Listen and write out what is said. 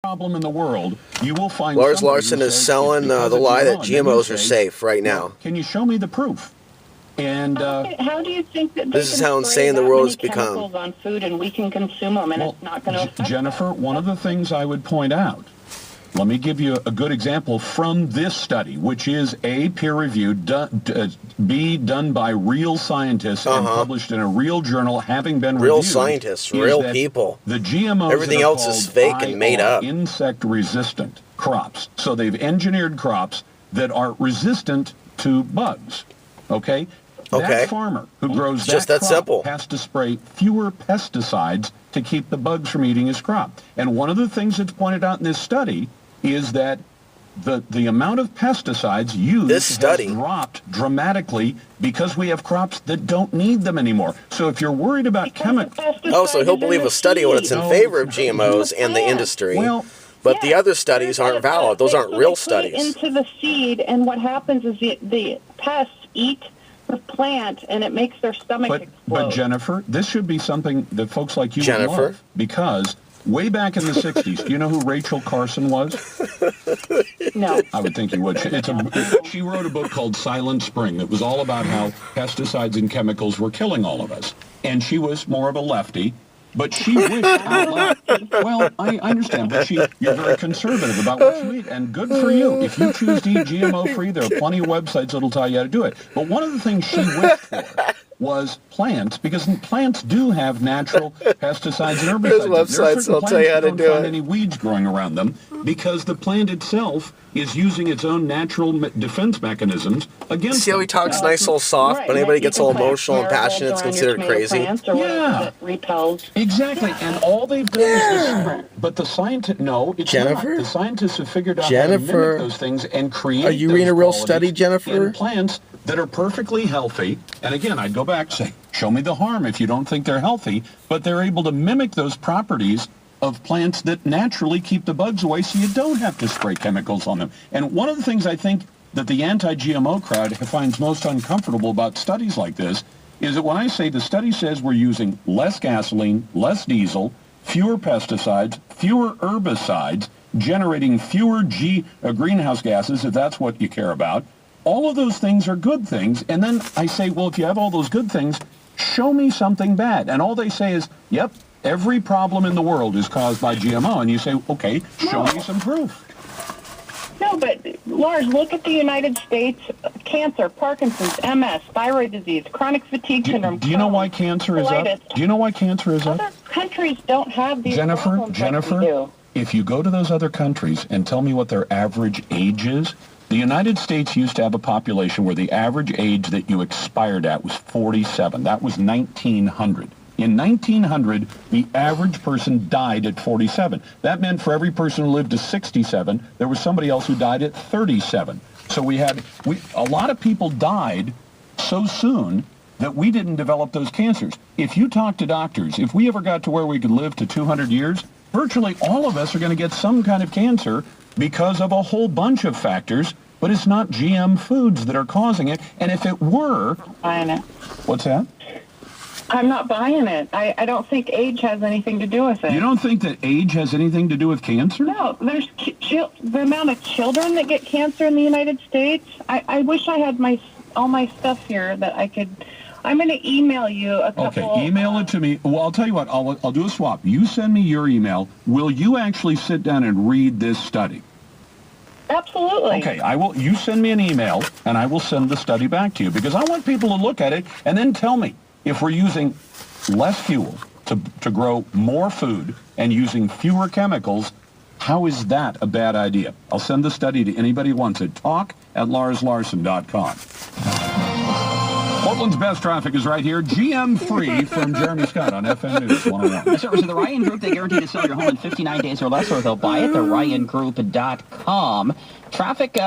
problem in the world, you will find Lars Larson is selling the lie that GMOs are safe right now. Can you show me the proof? And how do you think that this is how insane the world has become? Chemicals on food and we can consume them and it's not going to affect Jennifer, us? one of the things I would point out, let me give you a good example from this study, which is A, peer-reviewed, B, done by real scientists and published in a real journal, having been reviewed. Real scientists, real people. The GMOs everything else is fake and made up. Insect-resistant crops. So they've engineered crops that are resistant to bugs. Okay? That farmer who grows that crop simple. has to spray fewer pesticides to keep the bugs from eating his crop. And one of the things that's pointed out in this study is that the amount of pesticides used has dropped dramatically because we have crops that don't need them anymore. So if you're worried about chemicals... Oh, so he'll believe a study when it's in favor of GMOs and the industry. Well, but the other studies aren't valid. Those aren't real studies. Into the seed, and what happens is the pests eat the plant, and it makes their stomach explode. But Jennifer, this should be something that folks like you would love, because way back in the 60s, do you know who Rachel Carson was? No. I would think you would. She wrote a book called Silent Spring. It was all about how pesticides and chemicals were killing all of us. And she was more of a lefty. But she wished out loud. Well, I understand, but you're very conservative about what you eat, and good for you. If you choose to eat GMO-free, there are plenty of websites that'll tell you how to do it. But one of the things she wished for was plants, because plants do have natural pesticides and herbicides. There's websites that'll tell you how to do it. Don't find any weeds growing around them, because the plant itself is using its own natural defense mechanisms against See how he talks nice, all soft, but anybody gets all emotional and passionate, it's considered crazy. Yeah. Repels. Exactly, and all they've done is this. But the scientists, no, it's Jennifer? not. The scientists have figured out how to mimic those things and create Are you reading a real study, Jennifer? In plants that are perfectly healthy. And again, I'd go back and say, show me the harm if you don't think they're healthy, but they're able to mimic those properties of plants that naturally keep the bugs away, so you don't have to spray chemicals on them. And one of the things I think that the anti-GMO crowd finds most uncomfortable about studies like this is that when I say the study says we're using less gasoline, less diesel, fewer pesticides, fewer herbicides, generating fewer greenhouse gases, if that's what you care about, all of those things are good things. And then I say, well, if you have all those good things, show me something bad. And all they say is, yep, every problem in the world is caused by GMO. And you say, okay, show me some proof. No, but Lars, look at the United States: cancer, Parkinson's, MS, thyroid disease, chronic fatigue syndrome. Do you know why cancer is up? Do you know why cancer is up? Other countries don't have these problems Jennifer, like we do. If you go to those other countries and tell me what their average age is, the United States used to have a population where the average age that you expired at was 47. That was 1900. In 1900, the average person died at 47. That meant for every person who lived to 67, there was somebody else who died at 37. So a lot of people died so soon that we didn't develop those cancers. If you talk to doctors, if we ever got to where we could live to 200 years, virtually all of us are going to get some kind of cancer because of a whole bunch of factors, but it's not GM foods that are causing it. And if it were... Buying it. What's that? I'm not buying it. I don't think age has anything to do with it. You don't think that age has anything to do with cancer? No, there's the amount of children that get cancer in the United States. I wish I had all my stuff here that I could... I'm going to email you a couple... Okay, email it to me. Well, I'll tell you what, I'll do a swap. You send me your email. Will you actually sit down and read this study? Absolutely. Okay, I will. You send me an email, and I will send the study back to you, because I want people to look at it and then tell me if we're using less fuel to grow more food and using fewer chemicals, how is that a bad idea? I'll send the study to anybody who wants it. talk@LarsLarson.com. Portland's best traffic is right here. GM free from Jeremy Scott on FM News 101. The service of the Ryan Group, they guarantee to sell your home in 59 days or less, or they'll buy it. The RyanGroup.com. Traffic